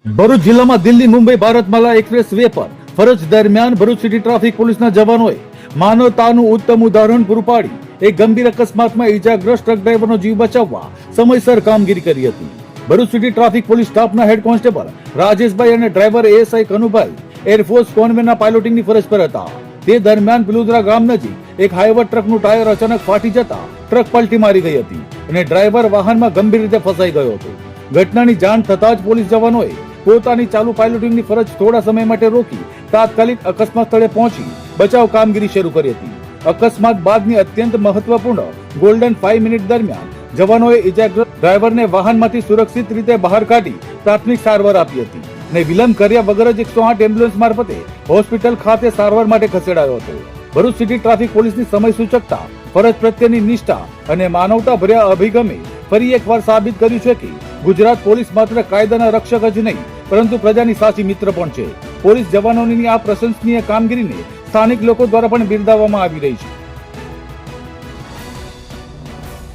ભરૂચ જિલ્લામાં Delhi Mumbai Bharatmala express way પર ફરજ દરમિયાન ભરૂચ સિટી ટ્રાફિક પોલીસના જવાનોએ માનવતાનું ઉત્તમ ઉદાહરણ પૂરું પાડી એક ગંભીર અકસ્માતમાં ઈજાગ્રસ્ત ટ્રક ડ્રાઈવરનો જીવ બચાવવા સમયસર કામગીરી કરી હતી. ભરૂચ સિટી ટ્રાફિક પોલીસ સ્ટાફના હેડ કોન્સ્ટેબલ રાજેશભાઈ અને ડ્રાઈવર એએસઆઈ કનુભાઈ એરફોર્સ કોન્વેના પાયલોટિંગની ફરજ પર હતા. તે દરમિયાન પિલુદ્રા ગામ નજીક એક હાઈવે ટ્રકનું ટાયર અચાનક ફાટી જતા ટ્રક પલટી મારી ગઈ હતી અને ડ્રાઈવર વાહનમાં ગંભીર રીતે ફસાઈ ગયો હતો. ઘટનાની જાણ થતા જ પોલીસ જવાનોએ પોતાની ચાલુ પાયલોટિંગની ફરજ થોડા સમય માટે રોકી તાત્કાલિક અકસ્માત સ્થળે પહોંચી બચાવ કામગીરી શરૂ કરી હતી. અકસ્માત બાદની અત્યંત મહત્વપૂર્ણ ગોલ્ડન 5 મિનિટ દરમિયાન જવાનોએ ઇજાગ્રસ્ત ડ્રાઈવરને વાહનમાંથી સુરક્ષિત રીતે બહાર કાઢી પ્રાથમિક સારવાર આપી હતી અને વિલંબ કર્યા વગર જ 108 એમ્બ્યુલન્સ મારફતે હોસ્પિટલ ખાતે સારવાર માટે ખસેડાયો હતો. ભરૂચ સિટી ટ્રાફિક પોલીસની સમય સૂચકતા, ફરજ પ્રત્યેની નિષ્ઠા અને માનવતા ભર્યા અભિગમે ફરી એકવાર સાબિત કર્યું છે કે ગુજરાત પોલીસ માત્ર કાયદાના રક્ષક જ નહીં પરંતુ પ્રજાની સાચી મિત્ર પણ છે. પોલીસ જવાનોની આ પ્રશંસનીય કામગીરીને સ્થાનિક લોકો દ્વારા પણ બિરદાવવામાં આવી રહી છે.